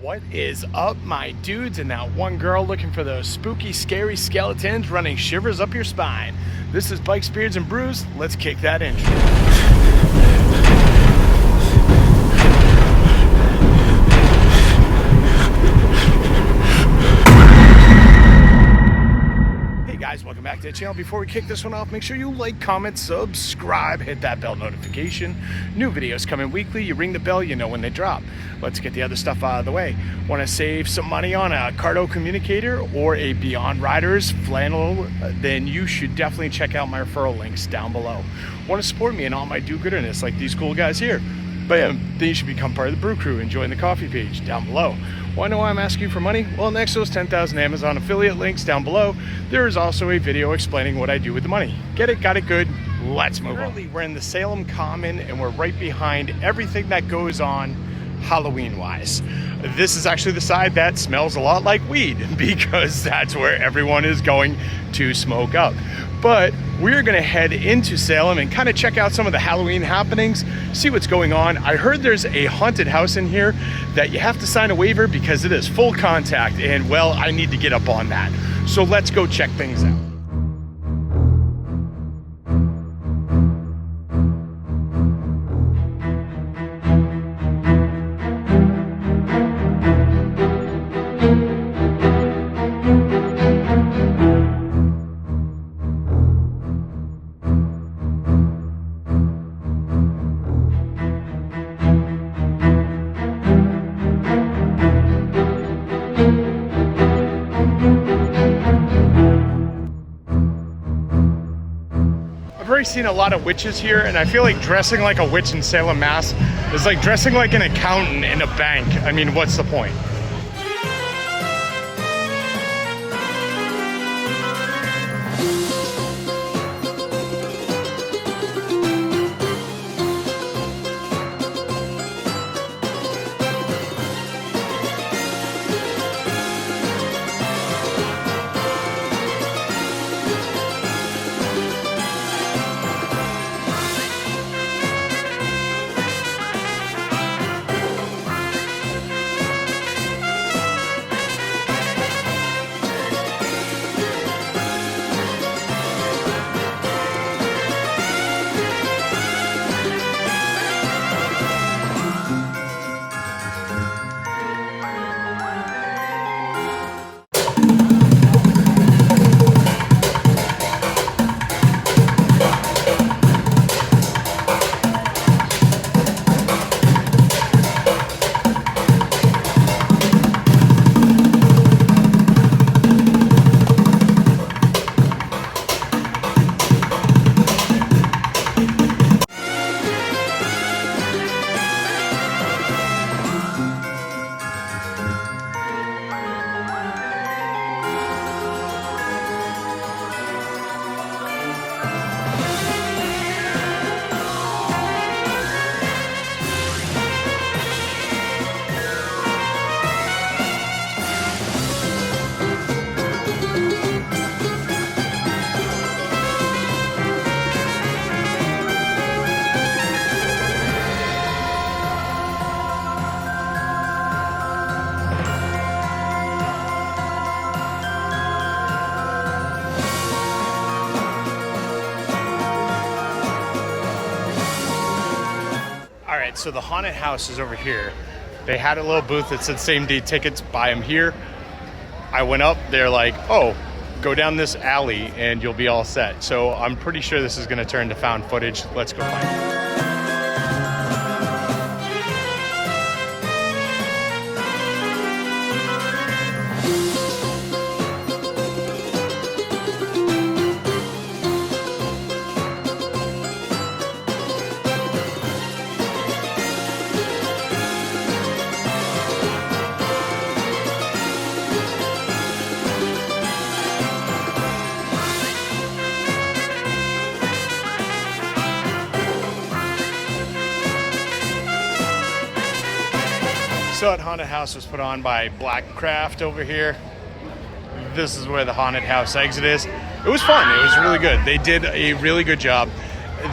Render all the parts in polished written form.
What is up, my dudes and that one girl looking for those spooky, scary skeletons running shivers up your spine? This is Bikes, Beards, and Brews. Let's kick that intro. Welcome back to the channel. Before we kick this one off, make sure you like, comment, subscribe, hit that bell notification. New videos coming weekly. You ring the bell, you know when they drop. Let's get the other stuff out of the way. Want to save some money on a Cardo communicator or a Beyond Riders flannel? Then you should definitely check out my referral links down below. Want to support me in all my do-gooderness like these cool guys here? Bam, then you should become part of the Brew Crew and join the coffee page down below. Want to know why I'm asking you for money? Well, next to those 10,000 Amazon affiliate links down below, there is also a video explaining what I do with the money. Get it? Got it? Good. Let's move on. We're in the Salem Common and we're right behind everything that goes on Halloween-wise. This is actually the side that smells a lot like weed because that's where everyone is going to smoke up. But we're gonna head into Salem and kind of check out some of the Halloween happenings, see what's going on. I heard there's a haunted house in here that you have to sign a waiver because it is full contact, and well, I need to get up on that. So let's go check things out. I've already seen a lot of witches here, and I feel like dressing like a witch in Salem, Mass is like dressing like an accountant in a bank. I mean, what's the point? So the haunted house is over here. They had a little booth that said same day tickets, buy them here. I went up, they're like, oh, go down this alley and you'll be all set. So I'm pretty sure this is gonna turn to found footage. Let's go find it. So that haunted house was put on by Black Craft over here. This is where the haunted house exit is. It was fun. It was really good. They did a really good job.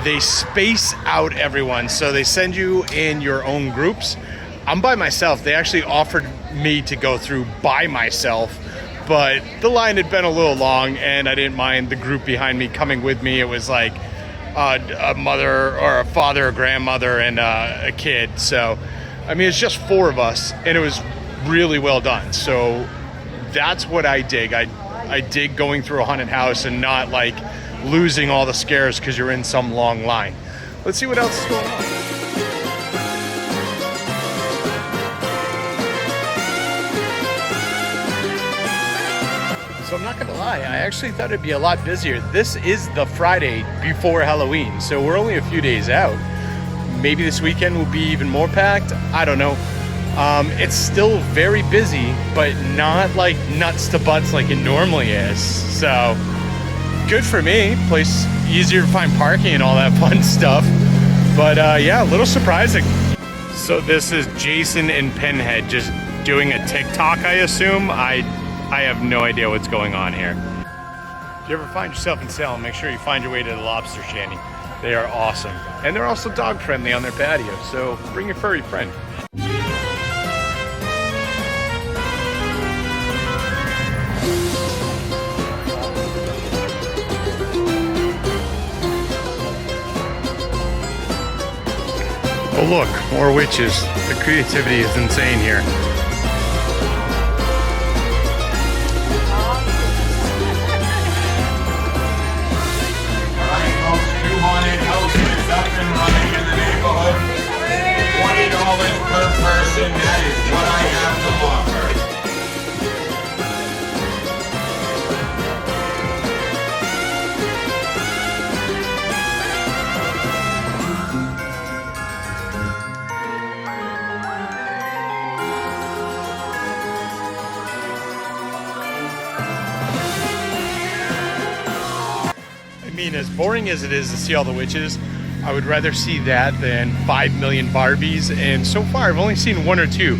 They space out everyone. So they send you in your own groups. I'm by myself. They actually offered me to go through by myself, but the line had been a little long and I didn't mind the group behind me coming with me. It was like a mother or a father, a grandmother, and a kid. So, I mean, it's just 4 of us, and it was really well done. So that's what I dig. I dig going through a haunted house and not like losing all the scares because you're in some long line. Let's see what else is going on. So I'm not gonna lie, I actually thought it'd be a lot busier. This is the Friday before Halloween, so we're only a few days out. Maybe this weekend will be even more packed, I don't know. It's still very busy, but not like nuts to butts like it normally is. So good for me, place easier to find parking and all that fun stuff. But yeah, a little surprising. So this is Jason and Pinhead just doing a TikTok, I assume. I have no idea what's going on here. If you ever find yourself in Salem, make sure you find your way to the Lobster Shanty. They are awesome. And they're also dog friendly on their patio, so bring your furry friend. Oh look, more witches. The creativity is insane here. Per person, that is what I have to offer. I mean, as boring as it is to see all the witches, I would rather see that than 5 million Barbies, and so far I've only seen 1 or 2.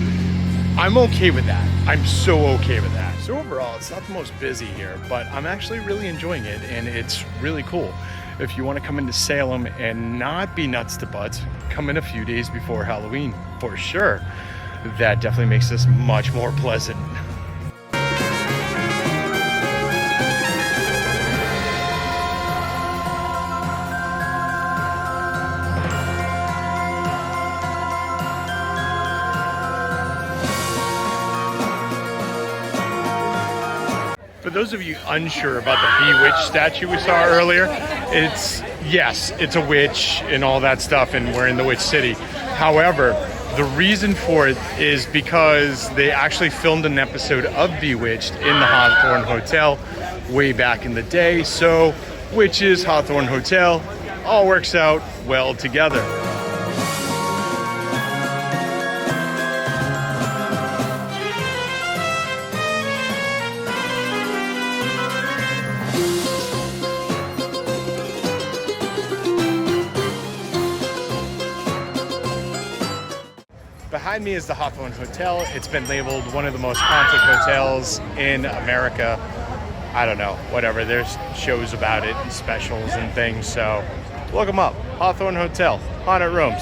I'm okay with that. I'm so okay with that. So overall, it's not the most busy here, but I'm actually really enjoying it, and it's really cool. If you want to come into Salem and not be nuts to butts, come in a few days before Halloween, for sure. That definitely makes this much more pleasant. For those of you unsure about the Bewitched statue we saw earlier, it's a witch and all that stuff, and we're in the Witch City. However, the reason for it is because they actually filmed an episode of Bewitched in the Hawthorne Hotel way back in the day. So witches, Hawthorne Hotel, all works out well together. Behind me is the Hawthorne Hotel. It's been labeled one of the most haunted hotels in America. I don't know, whatever. There's shows about it and specials and things, so look them up. Hawthorne Hotel, haunted rooms.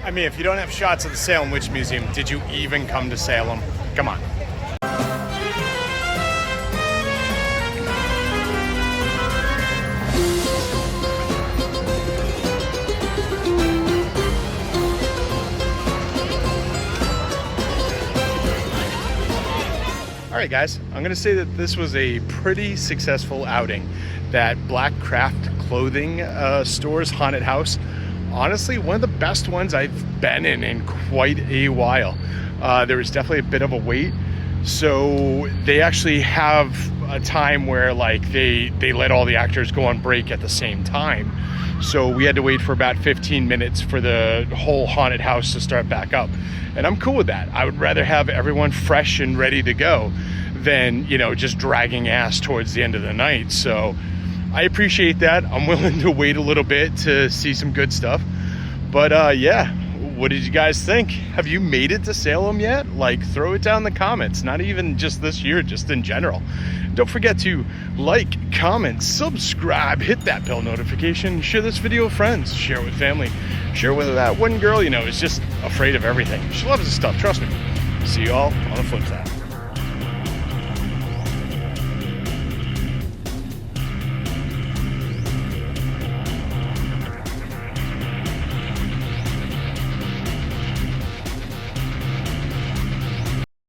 I mean, if you don't have shots of the Salem Witch Museum, did you even come to Salem? Come on. All right, guys, I'm gonna say that this was a pretty successful outing. That Black Craft Clothing store's haunted house, honestly, one of the best ones I've been in quite a while. There was definitely a bit of a wait. So they actually have a time where like they let all the actors go on break at the same time. So we had to wait for about 15 minutes for the whole haunted house to start back up. And I'm cool with that. I would rather have everyone fresh and ready to go than, you know, just dragging ass towards the end of the night. So I appreciate that. I'm willing to wait a little bit to see some good stuff. But yeah, What did you guys think? Have you made it to Salem yet? Like, throw it down in the comments. Not even just this year, just in general. Don't forget to like, comment, subscribe, hit that bell notification, share this video with friends, share it with family, share with that one girl you know is just afraid of everything. She loves this stuff, trust me. See you all on the flip side.